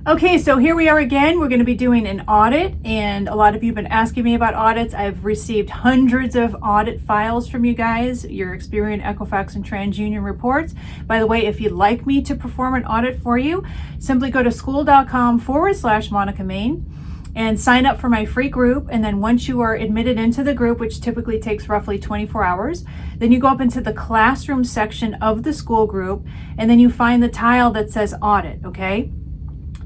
Okay, so here we are again. We're going to be doing an audit, and a lot of you have been asking me about audits. I've received hundreds of audit files from you guys, your Experian, Equifax, and TransUnion reports. By the way, if you'd like me to perform an audit for you, simply go to school.com/Monica Main and sign up for my free group. And then once you are admitted into the group, which typically takes roughly 24 hours, then you go up into the classroom section of the school group, and then you find the tile that says audit, okay?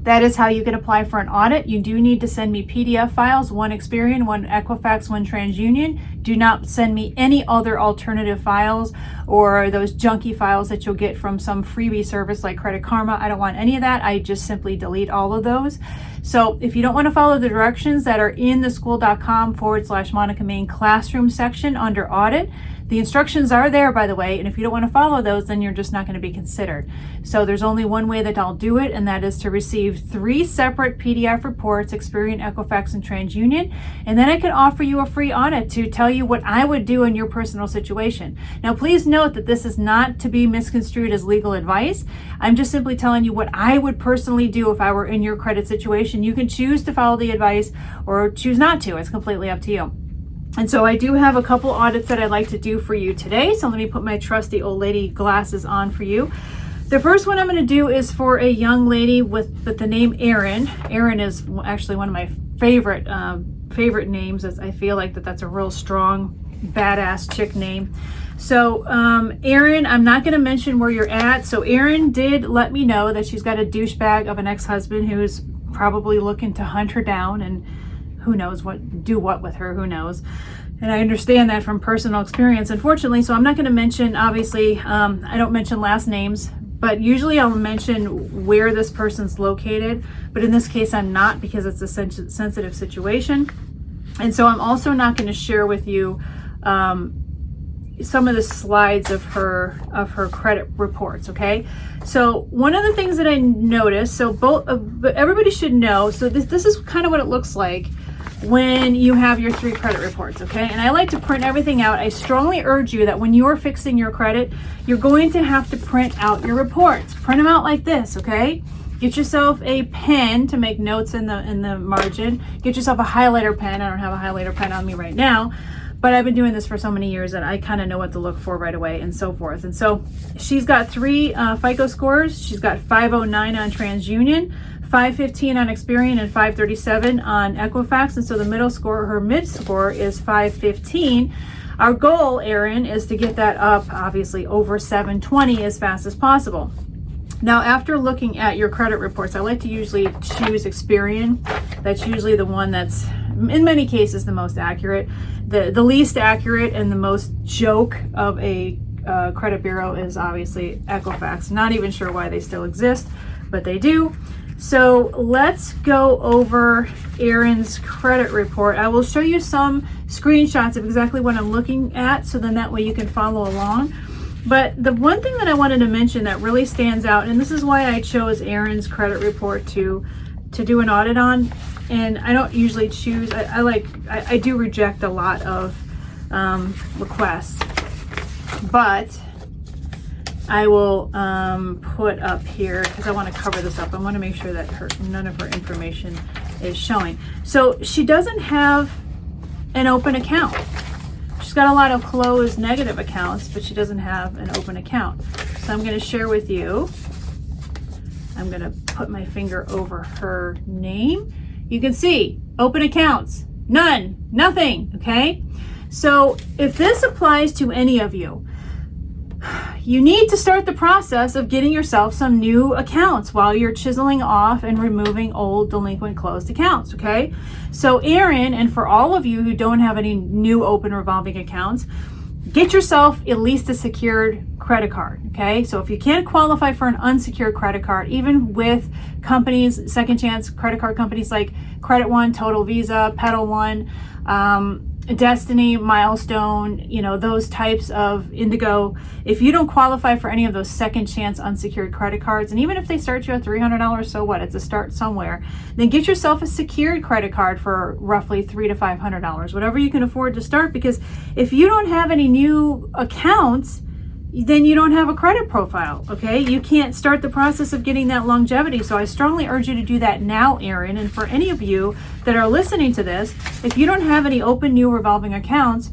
That is how you can apply for an audit. You do need to send me PDF files, one Experian, one Equifax, one TransUnion. Do not send me any other alternative files or those junky files that you'll get from some freebie service like Credit Karma. I don't want any of that. I just simply delete all of those. So if you don't want to follow the directions that are in the school.com/Monica Main classroom section under audit, the instructions are there, by the way, and if you don't want to follow those, then you're just not going to be considered. So there's only one way that I'll do it, and that is to receive 3 separate PDF reports, Experian, Equifax, and TransUnion, and then I can offer you a free audit to tell you what I would do in your personal situation. Now, please note that this is not to be misconstrued as legal advice. I'm just simply telling you what I would personally do if I were in your credit situation. You can choose to follow the advice or choose not to. It's completely up to you. And so I do have a couple audits that I'd like to do for you today. So let me put my trusty old lady glasses on for you. The first one I'm going to do is for a young lady with the name Erin. Erin is actually one of my favorite names, as I feel like that's a real strong, badass chick name. So Erin, I'm not going to mention where you're at. So Erin did let me know that she's got a douchebag of an ex-husband who's probably looking to hunt her down and who knows do what with her, who knows. And I understand that from personal experience, unfortunately. So I'm not going to mention, obviously, I don't mention last names, but usually I'll mention where this person's located. But in this case, I'm not, because it's a sensitive situation. And so I'm also not going to share with you some of the slides of her credit reports, okay? So one of the things that I noticed, but everybody should know, so this is kind of what it looks like when you have your 3 credit reports, okay? And I like to print everything out. I strongly urge you that when you're fixing your credit, you're going to have to print out your reports. Print them out like this, okay? Get yourself a pen to make notes in the margin. Get yourself a highlighter pen. I don't have a highlighter pen on me right now, but I've been doing this for so many years that I kind of know what to look for right away and so forth. And so she's got 3 FICO scores. She's got 509 on TransUnion, 515 on Experian, and 537 on Equifax. And so her mid score is 515. Our goal, Erin, is to get that up, obviously, over 720 as fast as possible. Now, after looking at your credit reports, I like to usually choose Experian. That's usually the one that's, in many cases, the most accurate. The least accurate and the most joke of a credit bureau is obviously Equifax. Not even sure why they still exist, but they do. So let's go over Erin's credit report. I will show you some screenshots of exactly what I'm looking at, so then that way you can follow along. But the one thing that I wanted to mention that really stands out, and this is why I chose Erin's credit report to do an audit on, and I don't usually choose, I do reject a lot of requests, but I will put up here, because I want to cover this up. I want to make sure that none of her information is showing. So she doesn't have an open account. She's got a lot of closed negative accounts, but she doesn't have an open account. So I'm going to share with you. I'm going to put my finger over her name. You can see open accounts, none, nothing, okay? So if this applies to any of you, you need to start the process of getting yourself some new accounts while you're chiseling off and removing old delinquent closed accounts, okay? So Erin, and for all of you who don't have any new open revolving accounts, get yourself at least a secured credit card, okay? So if you can't qualify for an unsecured credit card, even with companies, second chance credit card companies like Credit One, Total Visa, Pedal One, Destiny, Milestone, those types of Indigo, if you don't qualify for any of those second chance unsecured credit cards, and even if they start you at $300, so what? It's a start somewhere. Then get yourself a secured credit card for roughly $300 to $500, whatever you can afford to start, because if you don't have any new accounts, then you don't have a credit profile, okay? You can't start the process of getting that longevity. So I strongly urge you to do that now, Erin. And for any of you that are listening to this, if you don't have any open new revolving accounts,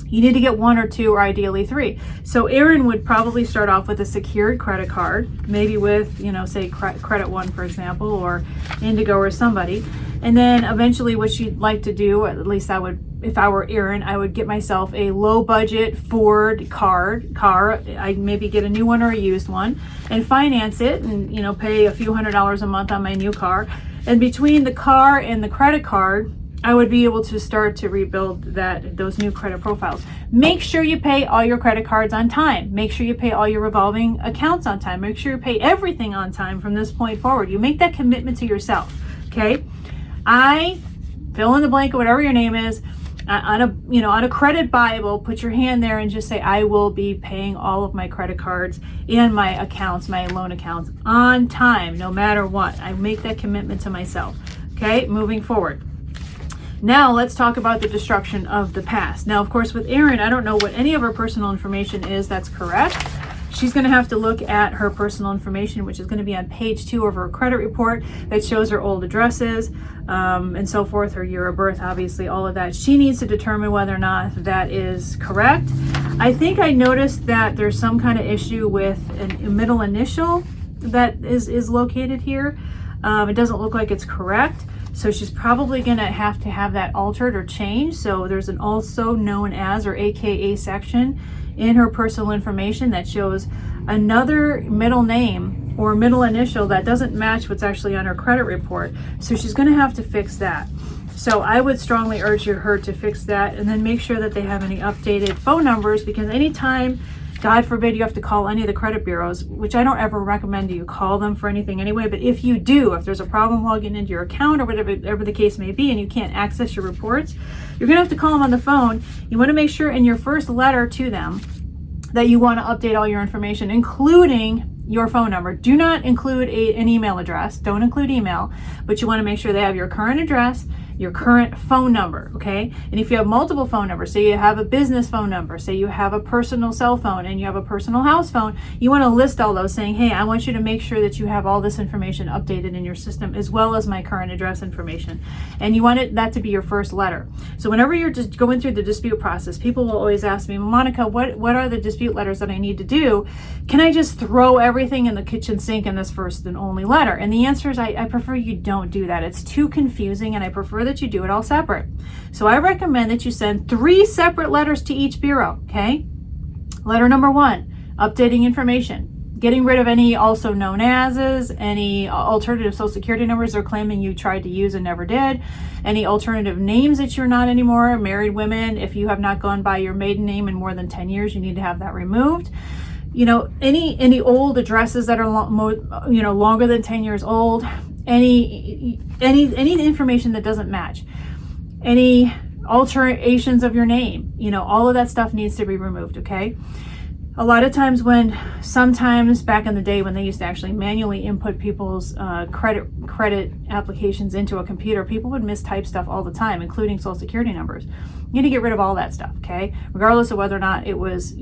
you need to get 1 or 2 or ideally 3. So Erin would probably start off with a secured credit card, maybe with, say Credit One, for example, or Indigo or somebody. And then eventually what she'd like to do, at least I would, if I were Erin, I would get myself a low budget Ford car. I'd maybe get a new one or a used one and finance it and, pay a few $100s a month on my new car. And between the car and the credit card, I would be able to start to rebuild those new credit profiles. Make sure you pay all your credit cards on time. Make sure you pay all your revolving accounts on time. Make sure you pay everything on time from this point forward. You make that commitment to yourself, okay? I fill in the blank of whatever your name is on a credit Bible. Put your hand there and just say, I will be paying all of my credit cards and my accounts, my loan accounts on time, no matter what. I make that commitment to myself. Okay, moving forward. Now let's talk about the destruction of the past. Now, of course, with Erin, I don't know what any of her personal information is that's correct. She's going to have to look at her personal information, which is going to be on page 2 of her credit report that shows her old addresses and so forth, her year of birth, obviously, all of that. She needs to determine whether or not that is correct. I think I noticed that there's some kind of issue with a middle initial that is located here. It doesn't look like it's correct. So she's probably going to have that altered or changed. So there's an also known as or AKA section in her personal information that shows another middle name or middle initial that doesn't match what's actually on her credit report. So she's going to have to fix that. So I would strongly urge her to fix that and then make sure that they have any updated phone numbers, because anytime, God forbid, you have to call any of the credit bureaus, which I don't ever recommend you call them for anything anyway, but if you do, if there's a problem logging into your account or whatever the case may be and you can't access your reports, you're going to have to call them on the phone. You want to make sure in your first letter to them that you want to update all your information, including your phone number. Do not include an email address. Don't include email, but you want to make sure they have your current address, your current phone number, okay? And if you have multiple phone numbers, say you have a business phone number, say you have a personal cell phone and you have a personal house phone, you want to list all those saying, hey, I want you to make sure that you have all this information updated in your system as well as my current address information. And you want that to be your first letter. So whenever you're just going through the dispute process, people will always ask me, Monica, what are the dispute letters that I need to do? Can I just throw everything in the kitchen sink in this first and only letter? And the answer is I prefer you don't do that. It's too confusing, and I prefer that you do it all separate. So I recommend that you send 3 separate letters to each bureau, okay? Letter number 1, updating information, getting rid of any also known as's, any alternative social security numbers they're claiming you tried to use and never did, any alternative names that you're not anymore, married women, if you have not gone by your maiden name in more than 10 years, you need to have that removed. Any old addresses that are longer than 10 years old, any information that doesn't match, any alterations of your name, all of that stuff needs to be removed, okay? A lot of times sometimes back in the day when they used to actually manually input people's credit applications into a computer, people would mistype stuff all the time, including social security numbers. You need to get rid of all that stuff, okay? Regardless of whether or not it was,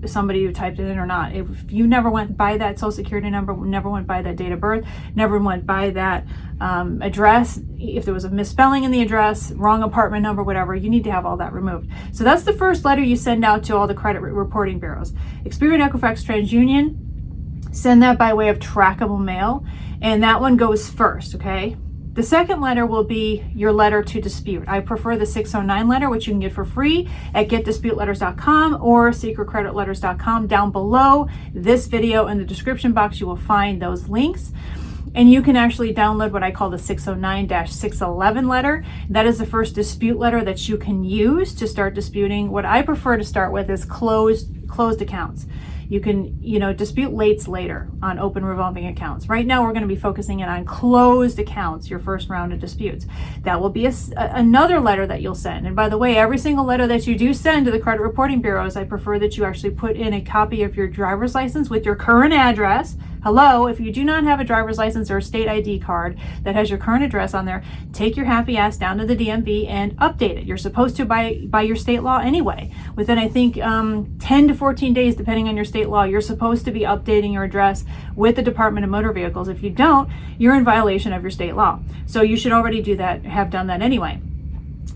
somebody who typed it in or not. If you never went by that social security number, never went by that date of birth, never went by that address, if there was a misspelling in the address, wrong apartment number, whatever, you need to have all that removed. So that's the first letter you send out to all the credit reporting bureaus. Experian, Equifax, TransUnion, send that by way of trackable mail, and that one goes first, okay? The second letter will be your letter to dispute. I prefer the 609 letter, which you can get for free at getdisputeletters.com or secretcreditletters.com. Down below this video in the description box, you will find those links. And you can actually download what I call the 609-611 letter. That is the first dispute letter that you can use to start disputing. What I prefer to start with is closed accounts. You can, dispute lates later on open revolving accounts. Right now, we're going to be focusing in on closed accounts, your first round of disputes. That will be another letter that you'll send. And by the way, every single letter that you do send to the credit reporting bureaus, I prefer that you actually put in a copy of your driver's license with your current address, Hello, if you do not have a driver's license or a state ID card that has your current address on there, take your happy ass down to the DMV and update it. You're supposed to by your state law anyway. Within, I think, 10 to 14 days, depending on your state law, you're supposed to be updating your address with the Department of Motor Vehicles. If you don't, you're in violation of your state law. So you should already do that, have done that anyway.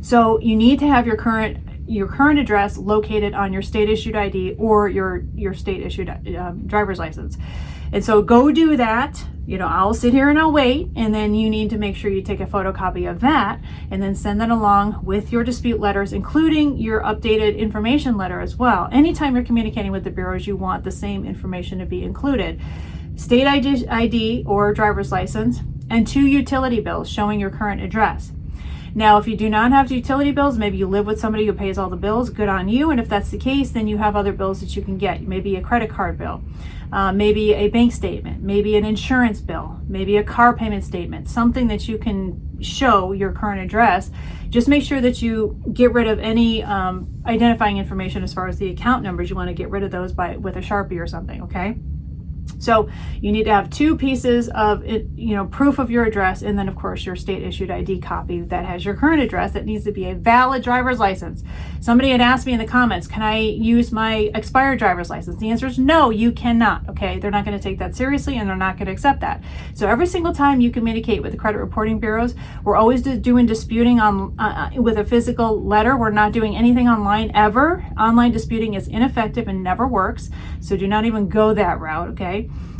So you need to have your current address located on your state issued ID or your state issued driver's license. And so go do that. I'll sit here and I'll wait, and then you need to make sure you take a photocopy of that and then send that along with your dispute letters, including your updated information letter as well. Anytime you're communicating with the bureaus, you want the same information to be included. State ID or driver's license, and 2 utility bills showing your current address. Now, if you do not have utility bills, maybe you live with somebody who pays all the bills, good on you. And if that's the case, then you have other bills that you can get. Maybe a credit card bill, maybe a bank statement, maybe an insurance bill, maybe a car payment statement, something that you can show your current address. Just make sure that you get rid of any identifying information as far as the account numbers. You want to get rid of those with a Sharpie or something, okay? So you need to have 2 pieces of proof of your address, and then of course your state issued ID copy that has your current address. That needs to be a valid driver's license. Somebody had asked me in the comments, can I use my expired driver's license? The answer is no, you cannot. Okay, they're not going to take that seriously, and they're not going to accept that. So every single time you communicate with the credit reporting bureaus, we're always doing disputing on with a physical letter. We're not doing anything online ever. Online disputing is ineffective and never works. So do not even go that route. Okay.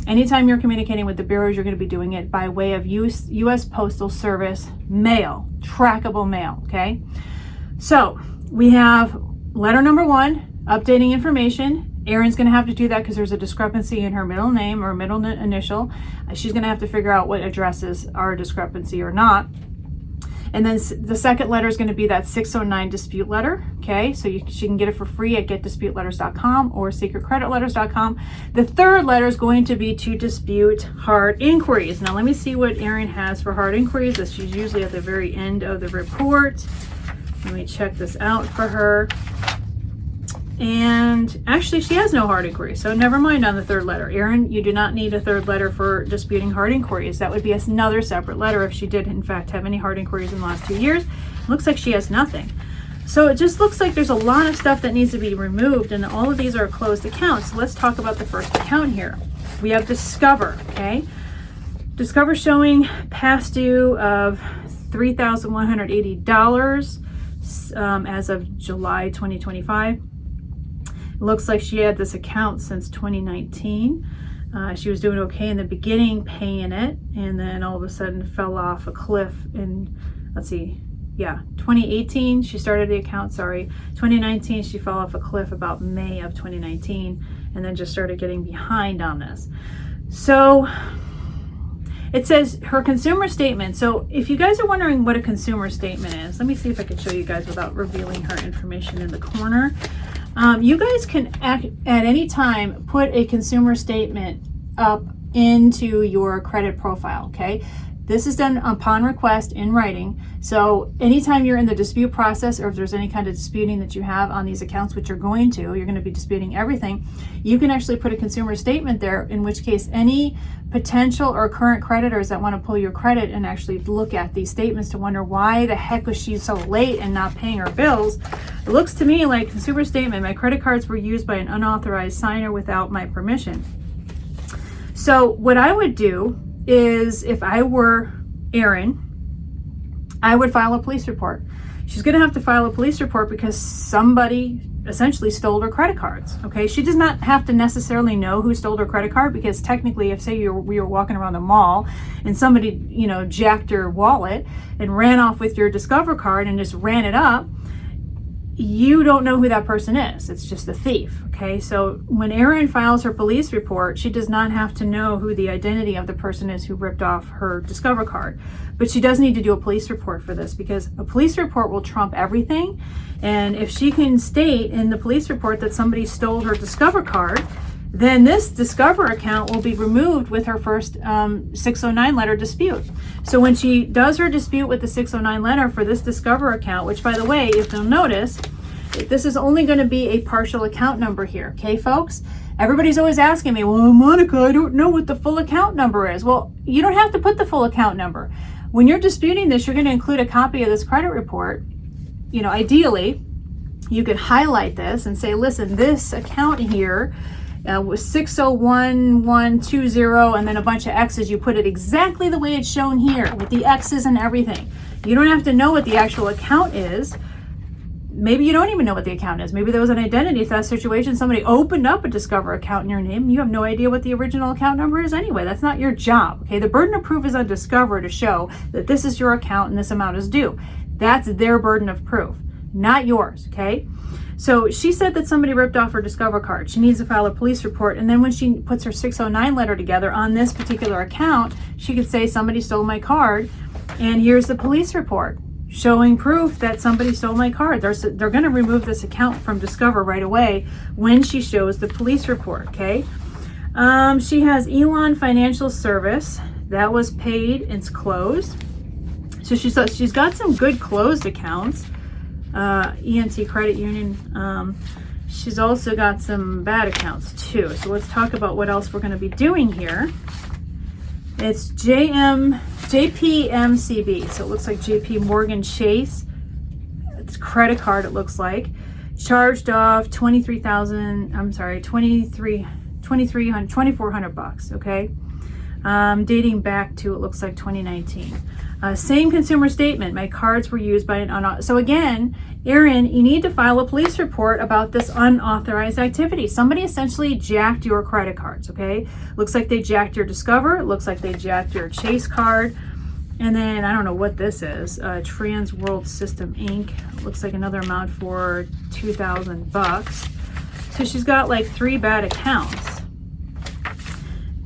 Anytime you're communicating with the bureaus, you're going to be doing it by way of U.S. Postal Service mail, trackable mail, okay? So we have letter number 1, updating information. Erin's going to have to do that because there's a discrepancy in her middle name or middle initial. She's going to have to figure out what addresses are a discrepancy or not. And then the second letter is going to be that 609 dispute letter. Okay, so she can get it for free at getdisputeletters.com or secretcreditletters.com. The third letter is going to be to dispute hard inquiries. Now let me see what Erin has for hard inquiries. This is usually at the very end of the report. Let me check this out for her. And actually she has no hard inquiries, so never mind on the third letter. Erin, you do not need a third letter for disputing hard inquiries. That would be another separate letter if she did in fact have any hard inquiries in the last 2 years. Looks like she has nothing. So it just looks like there's a lot of stuff that needs to be removed, and all of these are closed accounts. So let's talk about the first account here. We have Discover, okay? Discover showing past due of $3,180 as of July 2025. It looks like she had this account since 2019. She was doing okay in the beginning, paying it, and then all of a sudden fell off a cliff in, 2018 she started the account, 2019 she fell off a cliff about May of 2019, and then just started getting behind on this. So it says her consumer statement. So if you guys are wondering what a consumer statement is, let me see if I can show you guys without revealing her information in the corner. You guys can at any time put a consumer statement up into your credit profile, okay? This is done upon request in writing. So anytime you're in the dispute process, or if there's any kind of disputing that you have on these accounts, which you're going to be disputing everything, you can actually put a consumer statement there, in which case any potential or current creditors that want to pull your credit and actually look at these statements to wonder why the heck was she so late and not paying her bills. It looks to me like consumer statement, my credit cards were used by an unauthorized signer without my permission. So what I would do is, if I were Erin, I would file a police report. She's going to have to file a police report because somebody essentially stole her credit cards. Okay, she does not have to necessarily know who stole her credit card, because technically, if say we were walking around the mall and somebody jacked your wallet and ran off with your Discover card and just ran it up, you don't know who that person is. It's just a thief. Okay, so when Erin files her police report, she does not have to know who the identity of the person is who ripped off her Discover card. But she does need to do a police report for this, because a police report will trump everything. And if she can state in the police report that somebody stole her Discover card, then this Discover account will be removed with her first 609 letter dispute. So when she does her dispute with the 609 letter for this Discover account, which by the way, if you'll notice, this is only going to be a partial account number here, okay folks? Everybody's always asking me, well, Monica, I don't know what the full account number is. Well, you don't have to put the full account number. When you're disputing this, you're going to include a copy of this credit report. You know, ideally, you could highlight this and say, listen, this account here was 601-120, and then a bunch of X's. You put it exactly the way it's shown here with the X's and everything. You don't have to know what the actual account is. Maybe you don't even know what the account is. Maybe there was an identity theft situation. Somebody opened up a Discover account in your name, and you have no idea what the original account number is anyway. That's not your job, okay? The burden of proof is on Discover to show that this is your account and this amount is due. That's their burden of proof, not yours, okay? So she said that somebody ripped off her Discover card. She needs to file a police report. And then when she puts her 609 letter together on this particular account, she could say somebody stole my card, and here's the police report showing proof that somebody stole my card. They're going to remove this account from Discover right away when she shows the police report, okay? She has Elon Financial Service. That was paid. It's closed. So she's got some good closed accounts. ENT Credit Union. She's also got some bad accounts too. So let's talk about what else we're going to be doing here. It's JPMCB. So it looks like JP Morgan Chase. It's credit card, it looks like. Charged off $2,400, okay? Dating back to, it looks like 2019. Same consumer statement. My cards were used by an unauthorized. So again, Erin, you need to file a police report about this unauthorized activity. Somebody essentially jacked your credit cards, okay? Looks like they jacked your Discover. It looks like they jacked your Chase card. And then, I don't know what this is. Trans World System Inc. Looks like another amount for $2,000. So she's got like 3 bad accounts.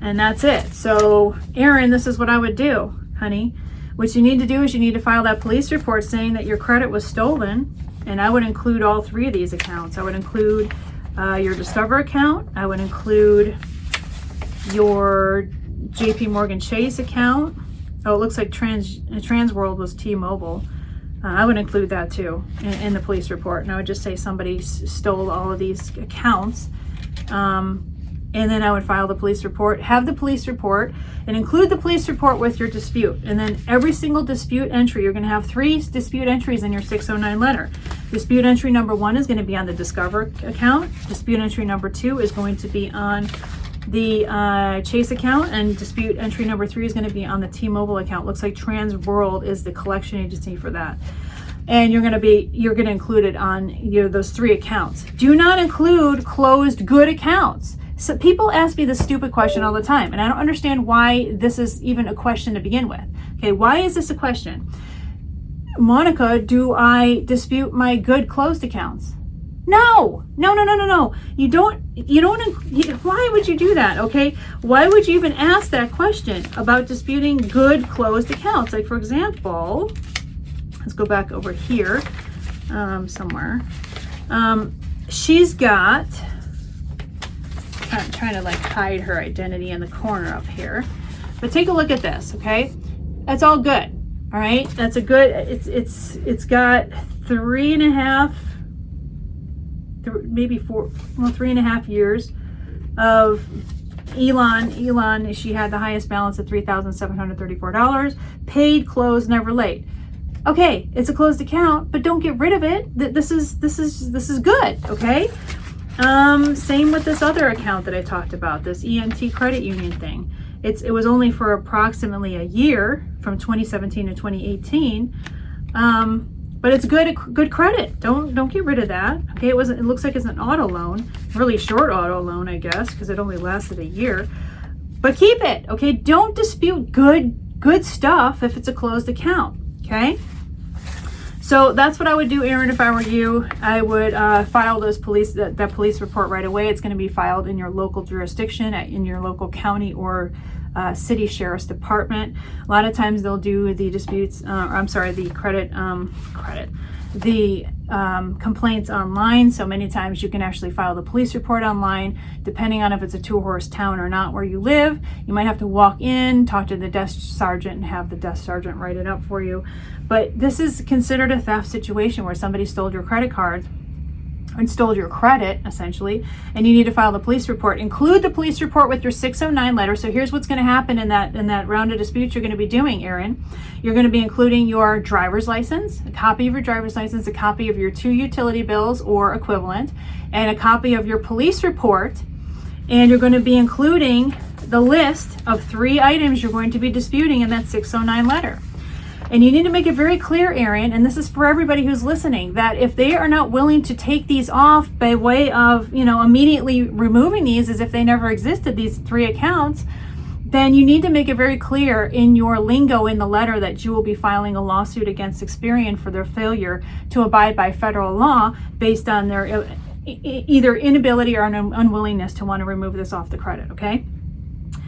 And that's it. So, Erin, this is what I would do, honey. What you need to do is you need to file that police report saying that your credit was stolen. And I would include all 3 of these accounts. I would include your Discover account. I would include your JP Morgan Chase account. Oh, it looks like Trans World was T-Mobile. I would include that too in the police report. And I would just say somebody stole all of these accounts. And then I would file the police report, have the police report, and include the police report with your dispute. And then every single dispute entry, you're going to have 3 dispute entries in your 609 letter. Dispute entry number 1 is going to be on the Discover account. Dispute entry number 2 is going to be on the Chase account, and dispute entry number 3 is going to be on the T-Mobile account. Looks like Trans World is the collection agency for that. And you're going to include it on those 3 accounts. Do not include closed good accounts. So people ask me this stupid question all the time, and I don't understand why this is even a question to begin with. Okay, why is this a question? Monica, do I dispute my good closed accounts? No. You don't, why would you do that, okay? Why would you even ask that question about disputing good closed accounts? Like, for example, let's go back over here somewhere. She's got, I'm trying to like hide her identity in the corner up here, but take a look at this, okay? That's all good, all right? That's a good, it's got 3.5, maybe 3.5 years of Elon. She had the highest balance of $3,734, paid, closed, never late. Okay, it's a closed account, but don't get rid of it. This is good, okay? Same with this other account that I talked about, this ENT Credit Union thing. It was only for approximately a year, from 2017 to 2018. But it's good credit. Don't get rid of that. Okay, it looks like it's an auto loan, really short auto loan, I guess, because it only lasted a year. But keep it, okay? Don't dispute good stuff if it's a closed account, okay? So that's what I would do, Erin, if I were you. I would file that police report right away. It's going to be filed in your local jurisdiction, in your local county or city sheriff's department. A lot of times they'll do the disputes, the complaints online. So many times you can actually file the police report online, depending on if it's a 2-horse town or not where you live. You might have to walk in, talk to the desk sergeant, and have the desk sergeant write it up for you. But this is considered a theft situation where somebody stole your credit card and stole your credit, essentially, and you need to file the police report. Include the police report with your 609 letter. So here's what's going to happen in that round of disputes you're going to be doing, Erin. You're going to be including your driver's license, a copy of your driver's license, a copy of your 2 utility bills or equivalent, and a copy of your police report. And you're going to be including the list of 3 items you're going to be disputing in that 609 letter. And you need to make it very clear, Erin, and this is for everybody who's listening, that if they are not willing to take these off by way of, immediately removing these as if they never existed, these 3 accounts, then you need to make it very clear in your lingo in the letter that you will be filing a lawsuit against Experian for their failure to abide by federal law based on their either inability or an unwillingness to want to remove this off the credit, okay?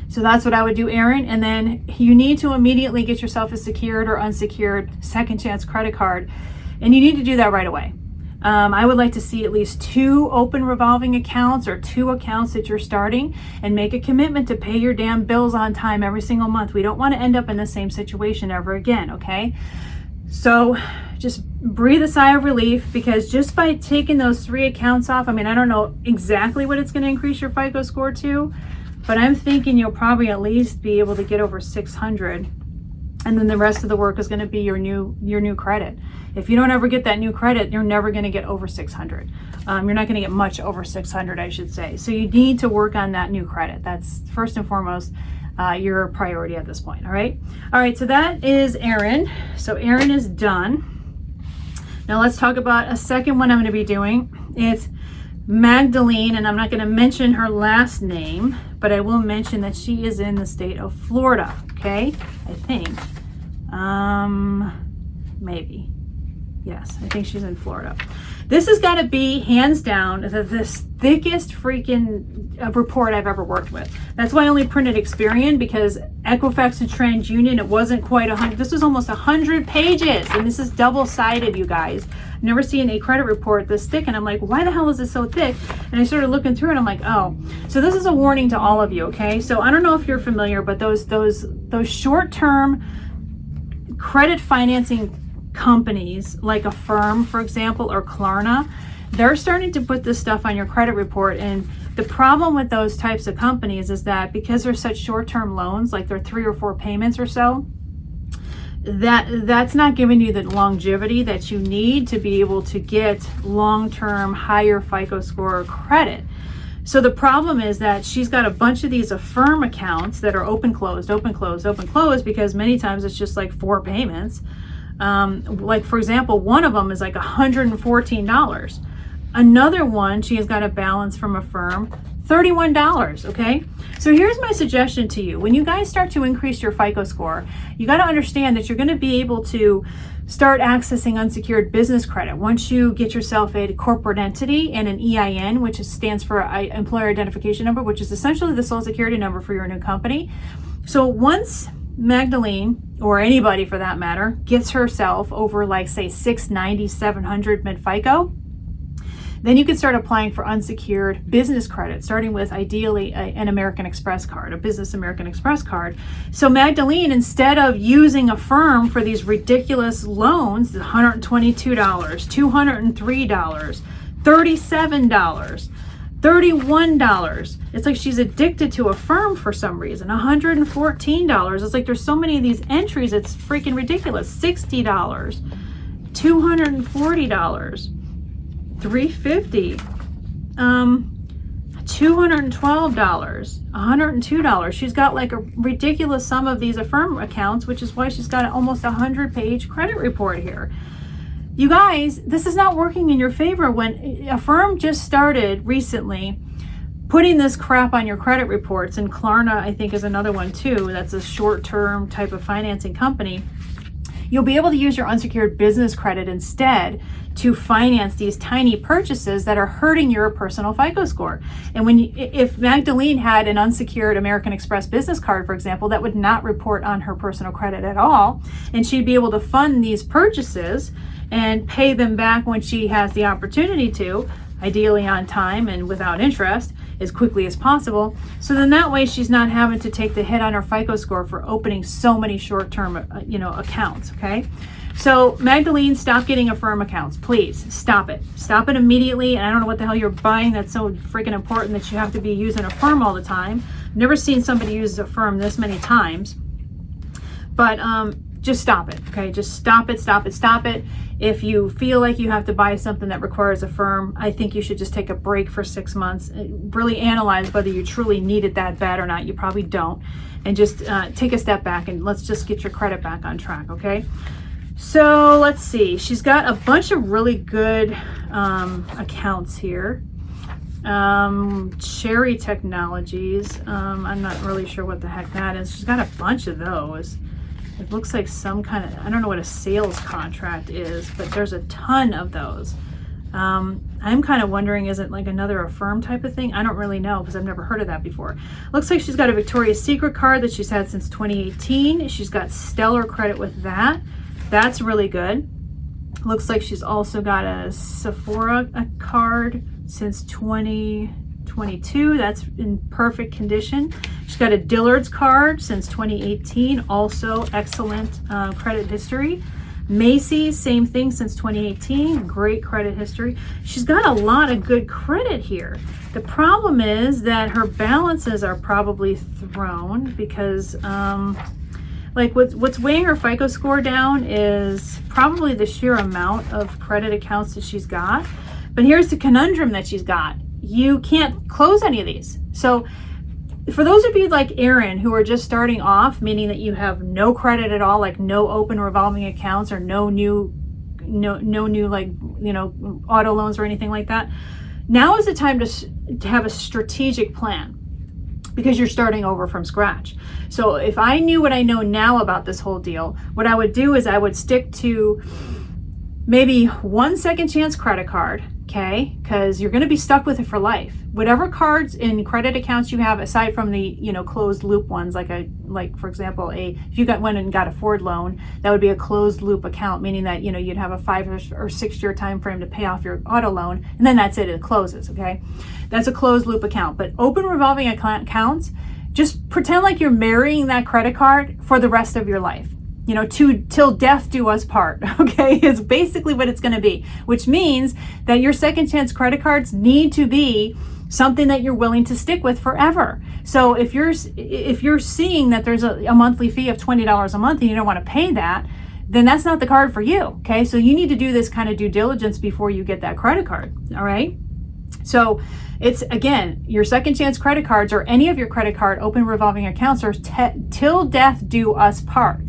So that's what I would do, Erin. And then you need to immediately get yourself a secured or unsecured second chance credit card. And you need to do that right away. I would like to see at least 2 open revolving accounts or 2 accounts that you're starting, and make a commitment to pay your damn bills on time every single month. We don't want to end up in the same situation ever again, okay? So just breathe a sigh of relief, because just by taking those 3 accounts off, I don't know exactly what it's going to increase your FICO score to, but I'm thinking you'll probably at least be able to get over 600, and then the rest of the work is going to be your new credit. If you don't ever get that new credit, you're never going to get over 600. You're not going to get much over 600, I should say. So you need to work on that new credit. That's first and foremost your priority at this point. All right. So that is Erin. So Erin is done. Now let's talk about a second one I'm going to be doing. It's Magdalene, and I'm not going to mention her last name, but I will mention that she is in the state of Florida, okay? I think. Maybe. Yes, I think she's in Florida. This has got to be, hands down, the thickest freaking report I've ever worked with. That's why I only printed Experian, because Equifax and TransUnion, it wasn't quite 100. This was almost 100 pages, and this is double-sided, you guys. I've never seen a credit report this thick, and I'm like, why the hell is this so thick? And I started looking through it, and I'm like, oh. So this is a warning to all of you, okay? So I don't know if you're familiar, but those short-term credit financing companies, like Affirm, for example, or Klarna, they're starting to put this stuff on your credit report. And the problem with those types of companies is that because they're such short-term loans, like they're 3 or 4 payments or so, that's not giving you the longevity that you need to be able to get long-term higher FICO score credit. So the problem is that she's got a bunch of these Affirm accounts that are open, closed, because many times it's just like 4 payments. Like, for example, one of them is like $114. Another one, she has got a balance from Affirm, $31, okay? So here's my suggestion to you. When you guys start to increase your FICO score, you got to understand that you're going to be able to start accessing unsecured business credit once you get yourself a corporate entity and an EIN, which stands for Employer Identification Number, which is essentially the Social Security number for your new company. So once Magdalene, or anybody for that matter, gets herself over, like, say 690, 700 mid-FICO, then you can start applying for unsecured business credit, starting with ideally an American Express card, a business American Express card. So Magdalene, instead of using Affirm for these ridiculous loans, $122, $203, $37, $31. It's like she's addicted to Affirm for some reason. $114. It's like there's so many of these entries, it's freaking ridiculous. $60, $240, $350, $212, $102. She's got like a ridiculous sum of these Affirm accounts, which is why she's got almost 100-page credit report here. You guys, this is not working in your favor. When Affirm just started recently putting this crap on your credit reports, and Klarna, I think, is another one too. That's a short-term type of financing company. You'll be able to use your unsecured business credit instead to finance these tiny purchases that are hurting your personal FICO score. And if Magdalene had an unsecured American Express business card, for example, that would not report on her personal credit at all, and she'd be able to fund these purchases and pay them back when she has the opportunity to, ideally on time and without interest. as quickly as possible. So then that way she's not having to take the hit on her FICO score for opening so many short-term, accounts, okay? So Magdalene, stop getting Affirm accounts, please. Stop it. Stop it immediately. And I don't know what the hell you're buying that's so freaking important that you have to be using Affirm all the time. I've never seen somebody use Affirm this many times. But just stop it, okay? Just stop it, stop it, stop it. If you feel like you have to buy something that requires Affirm, I think you should just take a break for 6 months. Really analyze whether you truly need it that bad or not. You probably don't. And just take a step back and let's just get your credit back on track, okay? So let's see. She's got a bunch of really good accounts here. Cherry Technologies. I'm not really sure what the heck that is. She's got a bunch of those. It looks like some kind of, I don't know what a sales contract is, but there's a ton of those. I'm kind of wondering, is it like another Affirm type of thing? I don't really know because I've never heard of that before. Looks like she's got a Victoria's Secret card that she's had since 2018. She's got stellar credit with that. That's really good. Looks like she's also got a Sephora card since 2022. That's in perfect condition. She's got a Dillard's card since 2018. Also excellent credit history. Macy's, same thing since 2018. Great credit history. She's got a lot of good credit here. The problem is that her balances are probably thrown because like what's weighing her FICO score down is probably the sheer amount of credit accounts that she's got. But here's the conundrum that she's got. You can't close any of these. So for those of you like Erin who are just starting off, meaning that you have no credit at all, like no open revolving accounts or no new like, auto loans or anything like that, now is the time to have a strategic plan because you're starting over from scratch. So if I knew what I know now about this whole deal, what I would do is I would stick to maybe one second chance credit card, okay? Because you're going to be stuck with it for life. Whatever cards and credit accounts you have, aside from the closed loop ones, like for example, if you went and got a Ford loan, that would be a closed loop account, meaning that you'd have a 5 or 6 year time frame to pay off your auto loan, and then that's it. It closes. Okay, that's a closed loop account. But open revolving accounts, just pretend like you're marrying that credit card for the rest of your life. Till death do us part, okay, is basically what it's going to be, which means that your second chance credit cards need to be something that you're willing to stick with forever. So if you're seeing that there's a monthly fee of $20 a month and you don't want to pay that, then that's not the card for you, okay? So you need to do this kind of due diligence before you get that credit card, all right? So it's, again, your second chance credit cards or any of your credit card open revolving accounts are till death do us part.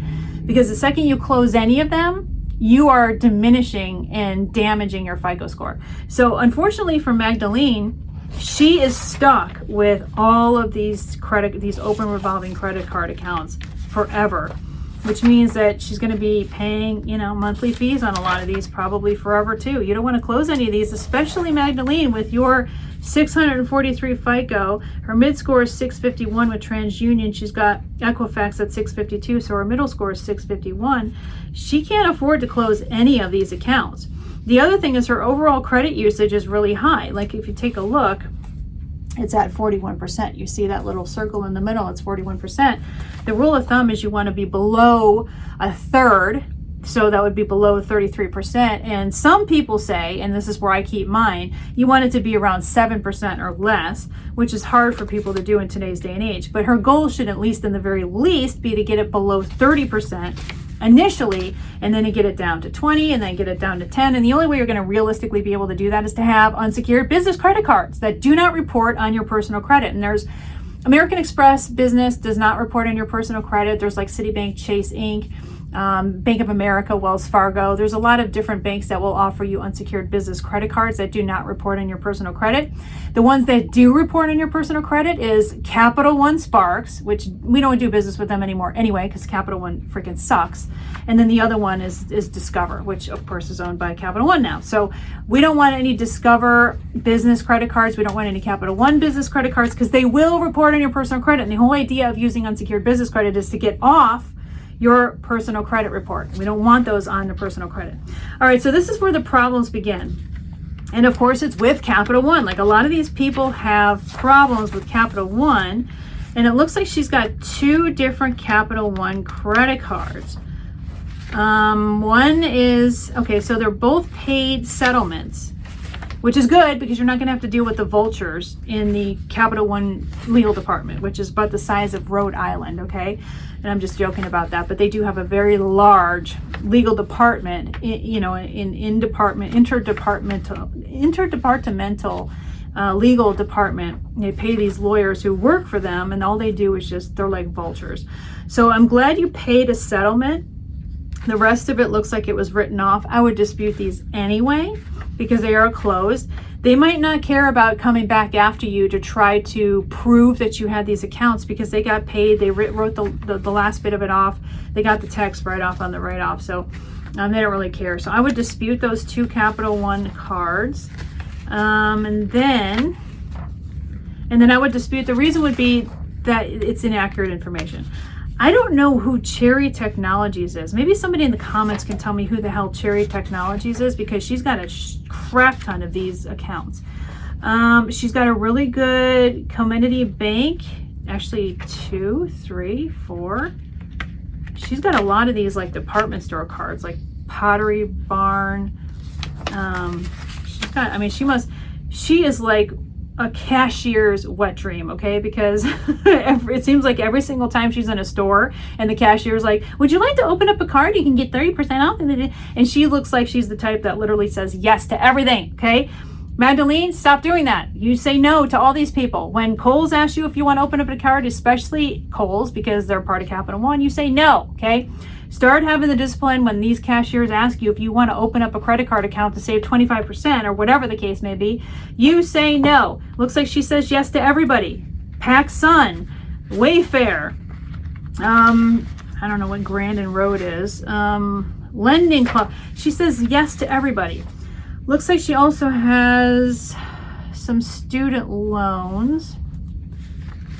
Because the second you close any of them, you are diminishing and damaging your FICO score. So unfortunately for Magdalene, she is stuck with all of these open revolving credit card accounts forever, which means that she's going to be paying, monthly fees on a lot of these probably forever too. You don't want to close any of these, especially Magdalene with your 643 FICO. Her mid score is 651 with TransUnion. She's got Equifax at 652, so her middle score is 651. She can't afford to close any of these accounts. The other thing is her overall credit usage is really high. Like if you take a look, it's at 41%. You see that little circle in the middle, it's 41%. The rule of thumb is you want to be below a third. So that would be below 33%. And some people say, and this is where I keep mine, you want it to be around 7% or less, which is hard for people to do in today's day and age. But her goal should, at least in the very least, be to get it below 30% initially, and then to get it down to 20, and then get it down to 10. And the only way you're going to realistically be able to do that is to have unsecured business credit cards that do not report on your personal credit. And there's American Express Business does not report on your personal credit. There's like Citibank, Chase Inc., Bank of America, Wells Fargo. There's a lot of different banks that will offer you unsecured business credit cards that do not report on your personal credit. The ones that do report on your personal credit is Capital One Sparks, which we don't do business with them anymore anyway because Capital One freaking sucks. And then the other one is Discover, which of course is owned by Capital One now. So we don't want any Discover business credit cards. We don't want any Capital One business credit cards because they will report on your personal credit. And the whole idea of using unsecured business credit is to get off your personal credit report. We don't want those on the personal credit. All right, so this is where the problems begin. And of course, it's with Capital One. Like a lot of these people have problems with Capital One. And it looks like she's got 2 different Capital One credit cards. One is, okay, so they're both paid settlements, which is good because you're not going to have to deal with the vultures in the Capital One legal department, which is about the size of Rhode Island, okay? And I'm just joking about that, but they do have a very large legal department, interdepartmental legal department. They pay these lawyers who work for them, and all they do is just, they're like vultures. So I'm glad you paid a settlement. The rest of it looks like it was written off. I would dispute these anyway because they are closed. They might not care about coming back after you to try to prove that you had these accounts because they got paid. They wrote the last bit of it off. They got the text right off on the write-off. So they don't really care. So I would dispute those 2 Capital One cards. And then I would dispute, the reason would be that it's inaccurate information. I don't know who Cherry Technologies is. Maybe somebody in the comments can tell me who the hell Cherry Technologies is because she's got a crap ton of these accounts. She's got a really good Community Bank, actually 2, 3, 4. She's got a lot of these like department store cards, like Pottery Barn. She is like a cashier's wet dream, okay? Because it seems like every single time she's in a store and the cashier's like, would you like to open up a card? You can get 30% off. And she looks like she's the type that literally says yes to everything, okay? Magdalene, stop doing that. You say no to all these people. When Kohl's asks you if you want to open up a card, especially Kohl's because they're part of Capital One, you say no, okay? Start having the discipline when these cashiers ask you if you want to open up a credit card account to save 25% or whatever the case may be. You say no. Looks like she says yes to everybody. PacSun, Wayfair, I don't know what Grandin Road is, Lending Club. She says yes to everybody. Looks like she also has some student loans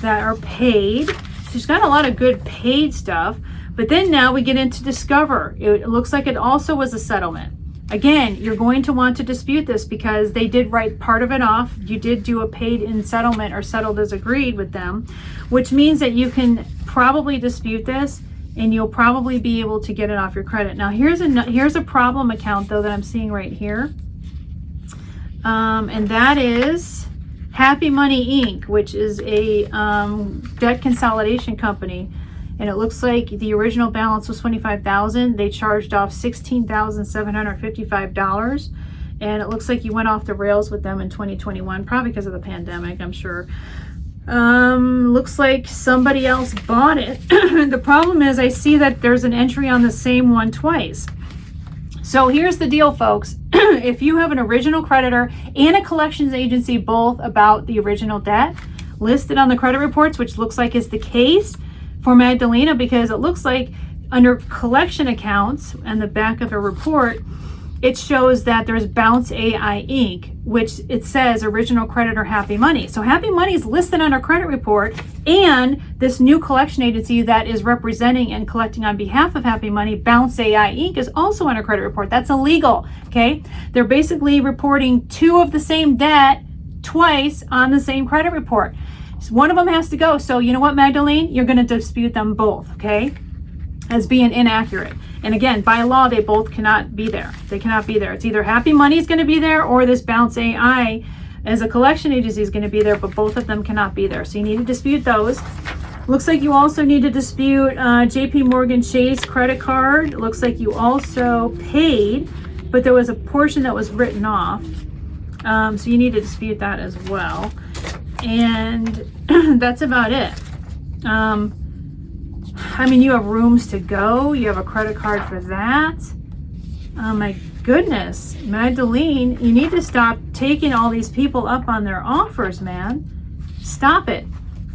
that are paid. She's got a lot of good paid stuff. But then now we get into Discover. It looks like it also was a settlement. Again, you're going to want to dispute this because they did write part of it off. You did do a paid in settlement or settled as agreed with them, which means that you can probably dispute this and you'll probably be able to get it off your credit. Now here's a problem account though that I'm seeing right here. And that is Happy Money Inc., which is a debt consolidation company. And it looks like the original balance was $25,000. They charged off $16,755. And it looks like you went off the rails with them in 2021, probably because of the pandemic, I'm sure. Looks like somebody else bought it. The problem is I see that there's an entry on the same one twice. So here's the deal, folks. If you have an original creditor and a collections agency, both about the original debt listed on the credit reports, which looks like is the case for Magdalena, because it looks like under collection accounts and the back of a report, it shows that there's Bounce AI Inc., which it says original creditor Happy Money. So Happy Money is listed on our credit report, and this new collection agency that is representing and collecting on behalf of Happy Money, Bounce AI Inc., is also on our credit report. That's illegal, okay? They're basically reporting 2 of the same debt twice on the same credit report. So one of them has to go. So you know what, Magdalene? You're going to dispute them both, okay, as being inaccurate. And again, by law, they both cannot be there. They cannot be there. It's either Happy Money is going to be there or this Bounce AI as a collection agency is going to be there, but both of them cannot be there. So you need to dispute those. Looks like you also need to dispute JP Morgan Chase credit card. It looks like you also paid, but there was a portion that was written off. So you need to dispute that as well. And that's about it. I mean, you have Rooms to Go. You have a credit card for that. Oh my goodness. Magdalene, you need to stop taking all these people up on their offers, man. Stop it.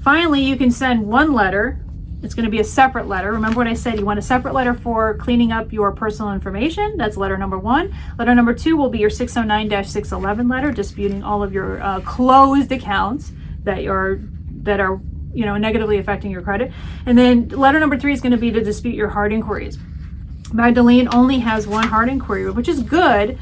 Finally, you can send one letter. It's going to be a separate letter. Remember what I said? You want a separate letter for cleaning up your personal information. That's letter number 1. Letter number 2 will be your 609-611 letter, disputing all of your closed accounts that are negatively affecting your credit. And then letter number 3 is going to be to dispute your hard inquiries. Magdalene only has one hard inquiry, which is good.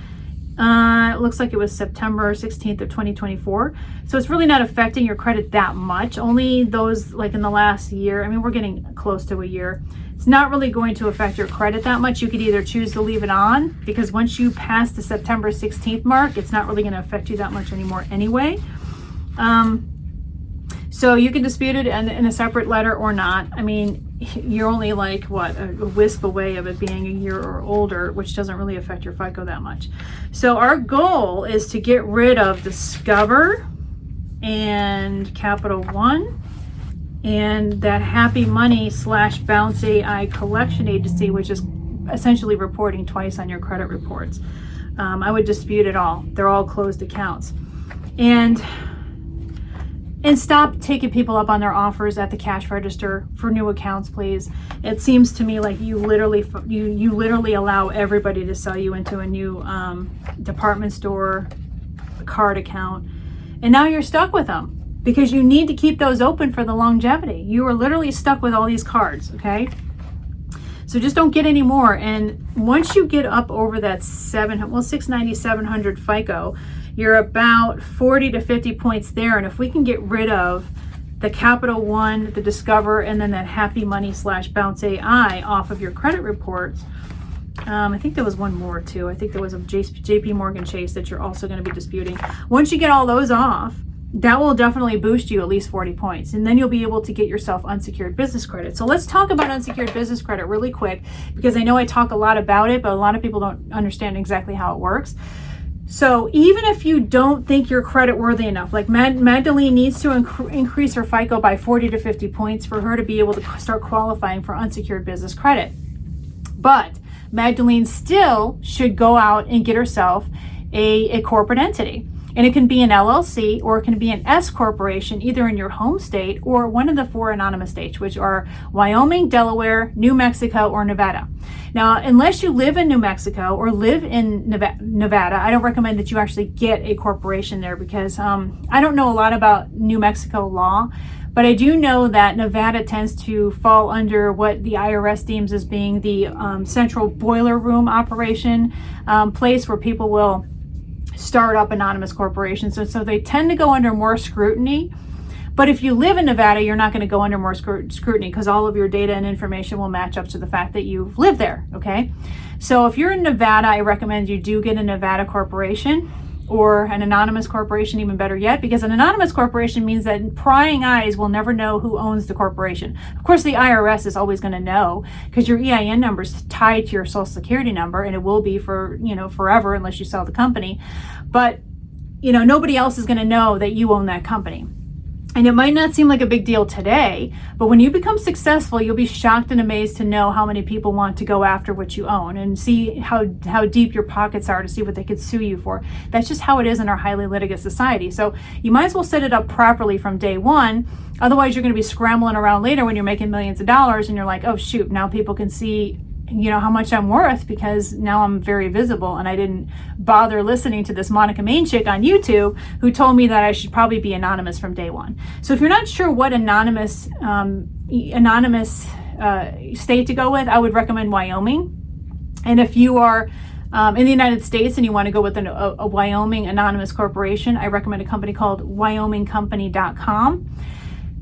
It looks like it was September 16th of 2024. So it's really not affecting your credit that much. Only those like in the last year. I mean, we're getting close to a year. It's not really going to affect your credit that much. You could either choose to leave it on, because once you pass the September 16th mark, it's not really going to affect you that much anymore anyway. So you can dispute it in a separate letter or not. I mean, you're only like, what, a wisp away of it being a year or older, which doesn't really affect your FICO that much. So our goal is to get rid of Discover and Capital One and that Happy Money / Bounce AI collection agency, which is essentially reporting twice on your credit reports. I would dispute it all. They're all closed accounts. And stop taking people up on their offers at the cash register for new accounts, please. It seems to me like you literally allow everybody to sell you into a new department store card account, and now you're stuck with them because you need to keep those open for the longevity. You are literally stuck with all these cards, okay? So just don't get any more. And once you get up over that 690, 700 FICO, you're about 40 to 50 points there. And if we can get rid of the Capital One, the Discover, and then that Happy Money / Bounce AI off of your credit reports, I think there was one more too. I think there was a JP Morgan Chase that you're also going to be disputing. Once you get all those off, that will definitely boost you at least 40 points. And then you'll be able to get yourself unsecured business credit. So let's talk about unsecured business credit really quick, because I know I talk a lot about it, but a lot of people don't understand exactly how it works. So even if you don't think you're credit worthy enough, like Magdalene needs to increase her FICO by 40 to 50 points for her to be able to start qualifying for unsecured business credit. But Magdalene still should go out and get herself a corporate entity. And it can be an LLC or it can be an S corporation, either in your home state or one of the 4 anonymous states, which are Wyoming, Delaware, New Mexico, or Nevada. Now, unless you live in New Mexico or live in Nevada, I don't recommend that you actually get a corporation there, because I don't know a lot about New Mexico law, but I do know that Nevada tends to fall under what the IRS deems as being the central boiler room operation, place where people will start up anonymous corporations. And so they tend to go under more scrutiny. But if you live in Nevada, you're not going to go under more scrutiny, because all of your data and information will match up to the fact that you live there, okay? So if you're in Nevada, I recommend you do get a Nevada corporation or an anonymous corporation, even better yet, because an anonymous corporation means that prying eyes will never know who owns the corporation. Of course, the IRS is always going to know, because your EIN number is tied to your social security number, and it will be for, forever unless you sell the company. But, nobody else is going to know that you own that company. And it might not seem like a big deal today, but when you become successful, you'll be shocked and amazed to know how many people want to go after what you own, and see how deep your pockets are to see what they could sue you for. That's just how it is in our highly litigious society. So you might as well set it up properly from day one. Otherwise, you're going to be scrambling around later when you're making millions of dollars and you're like, oh shoot, now people can see how much I'm worth, because now I'm very visible and I didn't bother listening to this Monica Main chick on YouTube who told me that I should probably be anonymous from day one. So if you're not sure what anonymous state to go with, I would recommend Wyoming. And if you are in the United States and you want to go with a Wyoming anonymous corporation, I recommend a company called wyomingcompany.com.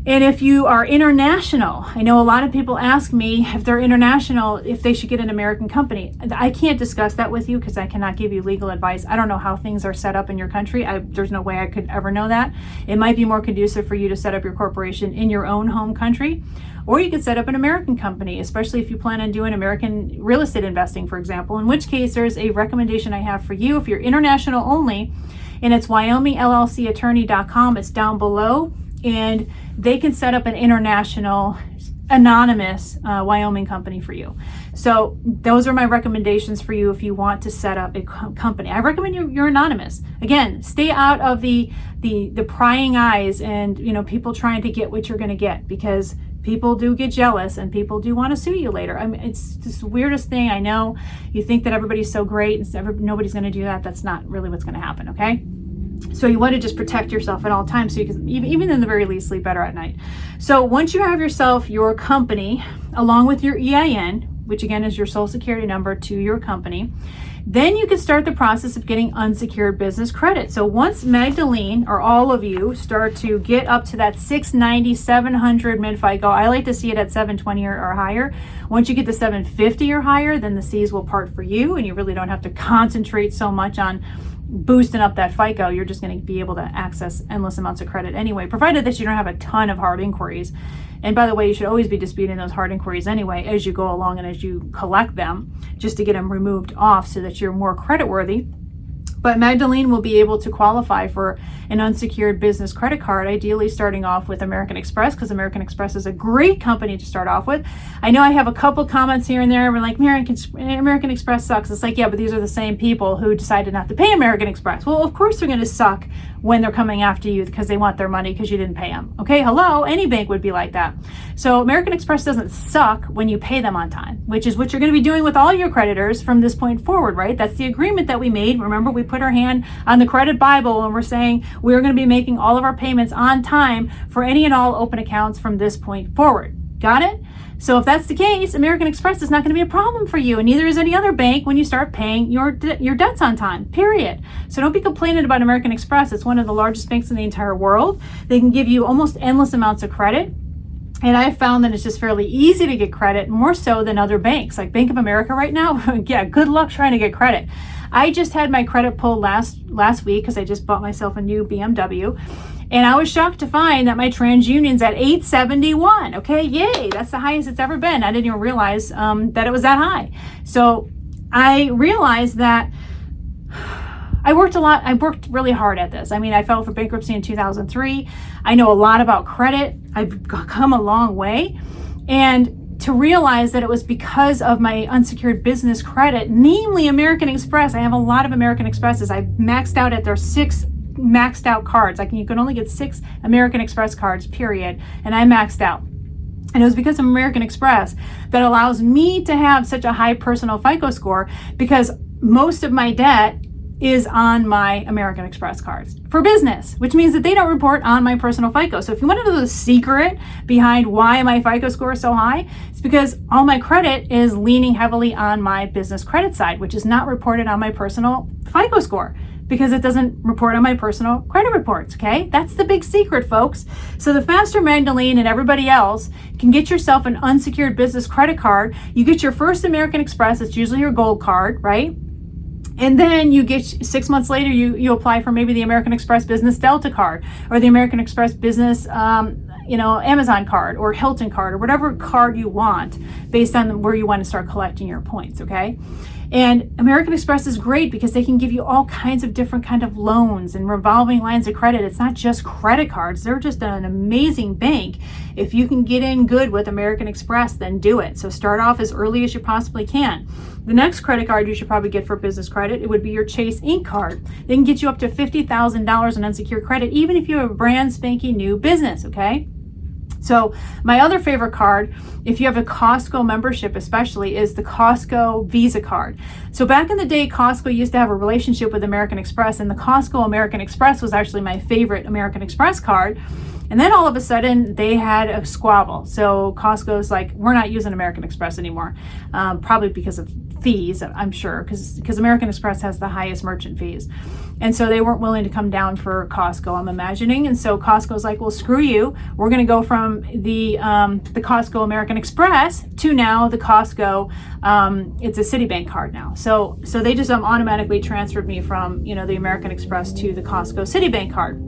And if you are international, I know a lot of people ask me if they're international, if they should get an American company. I can't discuss that with you because I cannot give you legal advice. I don't know how things are set up in your country. There's no way I could ever know that. It might be more conducive for you to set up your corporation in your own home country, or you could set up an American company, especially if you plan on doing American real estate investing, for example, in which case there's a recommendation I have for you if you're international only, and it's wyomingllcattorney.com. It's down below. And they can set up an international anonymous Wyoming company for you. So those are my recommendations for you if you want to set up a company. I recommend you're anonymous. Again, stay out of the prying eyes and people trying to get what you're going to get, because people do get jealous and people do want to sue you later. I mean, it's just the weirdest thing. I know you think that everybody's so great and nobody's going to do that. That's not really what's going to happen, okay? So you want to just protect yourself at all times, so you can, even in the very least, sleep better at night. So once you have yourself your company, along with your EIN, which again is your social security number to your company. Then you can start the process of getting unsecured business credit. So once Magdalene or all of you start to get up to that 690, 700 mid FICO, I like to see it at 720 or higher. Once you get to 750 or higher, then the C's will part for you, and you really don't have to concentrate so much on boosting up that FICO. You're just going to be able to access endless amounts of credit anyway, provided that you don't have a ton of hard inquiries. And by the way, you should always be disputing those hard inquiries anyway as you go along and as you collect them, just to get them removed off so that you're more creditworthy. But Magdalene will be able to qualify for an unsecured business credit card, ideally starting off with American Express, because American Express is a great company to start off with. I know I have a couple comments here and there. We're like, American Express sucks. It's like, yeah, but these are the same people who decided not to pay American Express. Well, of course they're going to suck when they're coming after you because they want their money because you didn't pay them. Okay, hello, any bank would be like that. So American Express doesn't suck when you pay them on time, which is what you're going to be doing with all your creditors from this point forward, right? That's the agreement that we made. Remember, we put our hand on the credit Bible and we're saying we're going to be making all of our payments on time for any and all open accounts from this point forward. Got it? So if that's the case, American Express is not going to be a problem for you, and neither is any other bank when you start paying your debts on time, period. So don't be complaining about American Express. It's one of the largest banks in the entire world. They can give you almost endless amounts of credit. And I've found that it's just fairly easy to get credit, more so than other banks. Like Bank of America right now, yeah, good luck trying to get credit. I just had my credit pulled last week because I just bought myself a new BMW. And I was shocked to find that my TransUnion's at 871. Okay, yay, that's the highest it's ever been. I didn't even realize that it was that high. So I realized that I worked a lot. I worked really hard at this. I mean, I filed for bankruptcy in 2003. I know a lot about credit. I've come a long way. And to realize that it was because of my unsecured business credit, namely American Express. I have a lot of American Expresses. I maxed out at their 6 maxed out cards. You can only get 6 American Express cards, period. And I maxed out. And it was because of American Express that allows me to have such a high personal FICO score, because most of my debt is on my American Express cards for business, which means that they don't report on my personal FICO. So if you want to know the secret behind why my FICO score is so high, it's because all my credit is leaning heavily on my business credit side, which is not reported on my personal FICO score, because it doesn't report on my personal credit reports, okay? That's the big secret, folks. So the faster Magdalene and everybody else can get yourself an unsecured business credit card, you get your first American Express, it's usually your gold card, right? And then you get 6 months later, you apply for maybe the American Express Business Delta card, or the American Express Business Amazon card, or Hilton card, or whatever card you want based on where you want to start collecting your points, okay? And American Express is great because they can give you all kinds of different kind of loans and revolving lines of credit. It's not just credit cards. They're just an amazing bank. If you can get in good with American Express, then do it. So start off as early as you possibly can. The next credit card you should probably get for business credit, it would be your Chase Inc. card. They can get you up to $50,000 in unsecured credit, even if you have a brand spanking new business, okay? So my other favorite card, if you have a Costco membership especially, is the Costco Visa card. So back in the day, Costco used to have a relationship with American Express, and the Costco American Express was actually my favorite American Express card. And then all of a sudden they had a squabble. So Costco's like, we're not using American Express anymore, probably because of fees, I'm sure, because American Express has the highest merchant fees. And so they weren't willing to come down for Costco, I'm imagining. And so Costco's like, well, screw you. We're going to go from the Costco American Express to now the Costco, it's a Citibank card now. So they just automatically transferred me from, the American Express to the Costco Citibank card.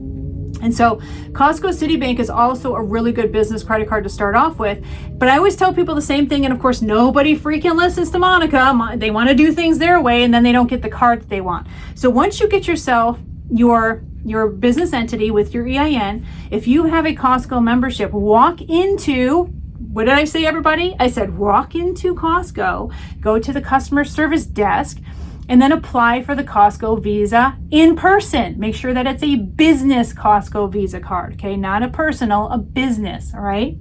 And so Costco Citibank is also a really good business credit card to start off with. But I always tell people the same thing. And of course, nobody freaking listens to Monica. They want to do things their way, and then they don't get the card that they want. So once you get yourself your business entity with your EIN, if you have a Costco membership, walk into, what did I say, everybody? I said, walk into Costco, go to the customer service desk, and then apply for the Costco Visa in person. Make sure that it's a business Costco Visa card, okay? Not a personal, a business, all right?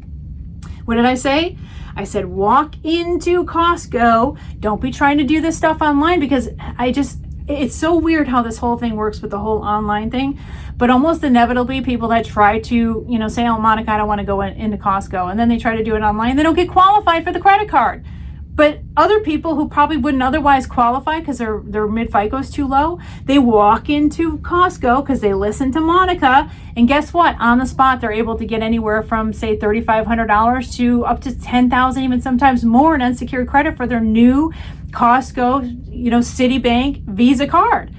What did I say? I said, walk into Costco. Don't be trying to do this stuff online, because it's so weird how this whole thing works with the whole online thing. But almost inevitably, people that try to, say, oh, Monica, I don't want to go into Costco, and then they try to do it online, they don't get qualified for the credit card. But other people who probably wouldn't otherwise qualify because their mid-FICO is too low, they walk into Costco because they listen to Monica, and guess what? On the spot, they're able to get anywhere from, say, $3,500 to up to $10,000, even sometimes more in unsecured credit for their new Costco, Citibank Visa card.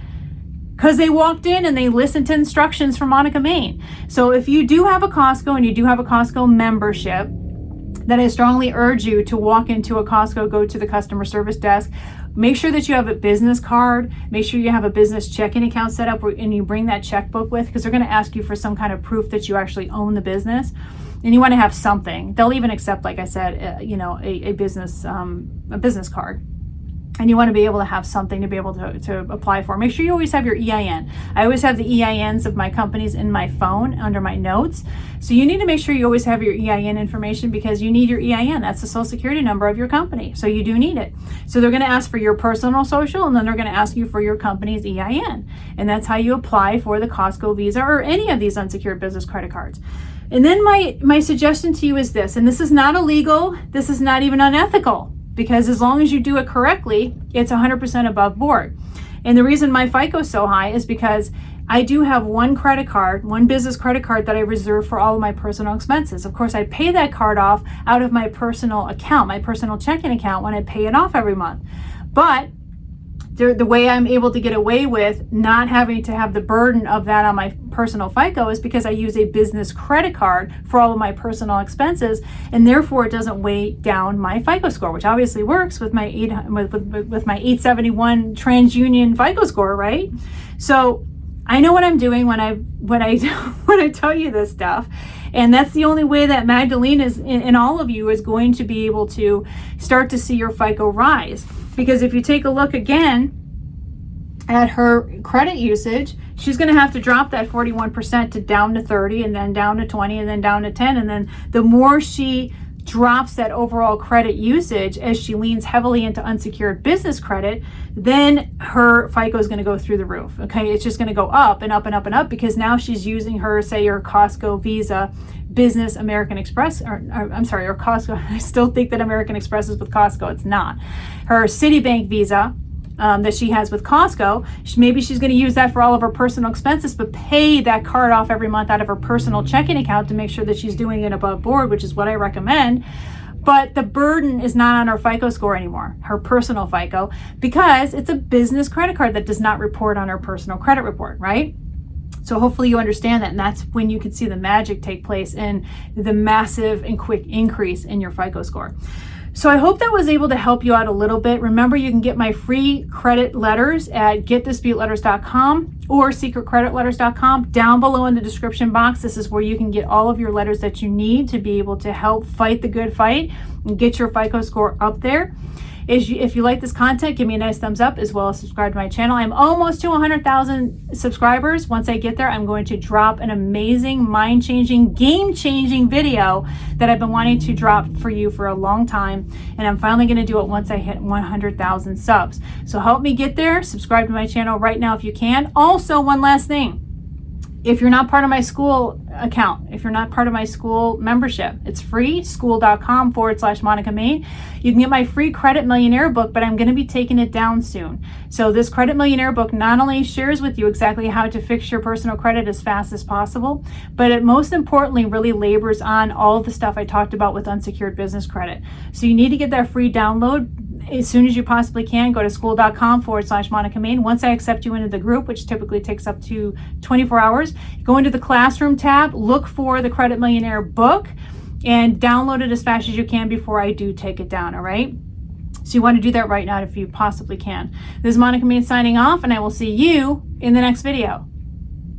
Because they walked in and they listened to instructions from Monica Main. So if you do have a Costco and you do have a Costco membership, then I strongly urge you to walk into a Costco, go to the customer service desk, make sure that you have a business card, make sure you have a business checking account set up, and you bring that checkbook with, because they're going to ask you for some kind of proof that you actually own the business. And you want to have something. They'll even accept, like I said, a business card. And you want to be able to have something to be able to apply for. Make sure you always have your EIN. I always have the EINs of my companies in my phone under my notes. So you need to make sure you always have your EIN information, because you need your EIN. That's the social security number of your company. So you do need it. So they're going to ask for your personal social, and then they're going to ask you for your company's EIN. And that's how you apply for the Costco Visa or any of these unsecured business credit cards. And then my suggestion to you is this, and this is not illegal. This is not even unethical, because as long as you do it correctly, it's 100% above board. And the reason my FICO is so high is because I do have one business credit card that I reserve for all of my personal expenses. Of course, I pay that card off out of my personal account, my personal checking account, when I pay it off every month. But the way I'm able to get away with not having to have the burden of that on my personal FICO is because I use a business credit card for all of my personal expenses, and therefore it doesn't weigh down my FICO score, which obviously works with my with my 871 TransUnion FICO score, right? So I know what I'm doing when I tell you this stuff. And that's the only way that Magdalene is, and all of you, is going to be able to start to see your FICO rise. Because if you take a look again at her credit usage, she's going to have to drop that 41% to down to 30, and then down to 20, and then down to 10. And then the more she drops that overall credit usage as she leans heavily into unsecured business credit, then her FICO is going to go through the roof. Okay, it's just going to go up and up and up and up, because now she's using her, say, your Costco Visa Business American Express, or Costco. I still think that American Express is with Costco. It's not. Her Citibank Visa that she has with Costco, maybe she's going to use that for all of her personal expenses, but pay that card off every month out of her personal checking account to make sure that she's doing it above board, which is what I recommend. But the burden is not on her FICO score anymore, her personal FICO, because it's a business credit card that does not report on her personal credit report, right? So hopefully you understand that, and that's when you can see the magic take place in the massive and quick increase in your FICO score. So I hope that was able to help you out a little bit. Remember, you can get my free credit letters at getdisputeletters.com or secretcreditletters.com. Down below in the description box, this is where you can get all of your letters that you need to be able to help fight the good fight and get your FICO score up there. If you like this content, give me a nice thumbs up, as well as subscribe to my channel. I'm almost to 100,000 subscribers. Once I get there, I'm going to drop an amazing, mind-changing, game-changing video that I've been wanting to drop for you for a long time. And I'm finally going to do it once I hit 100,000 subs. So help me get there. Subscribe to my channel right now if you can. Also, one last thing. If you're not part of my school account, if you're not part of my school membership, it's free, school.com/Monica Main. You can get my free Credit Millionaire book, but I'm going to be taking it down soon. So this Credit Millionaire book not only shares with you exactly how to fix your personal credit as fast as possible, but it most importantly really labors on all the stuff I talked about with unsecured business credit. So you need to get that free download as soon as you possibly can. Go to school.com/Monica Main. Once I accept you into the group, which typically takes up to 24 hours, go into the classroom tab, look for the Credit Millionaire book, and download it as fast as you can before I do take it down, all right? So you want to do that right now if you possibly can. This is Monica Main signing off, and I will see you in the next video.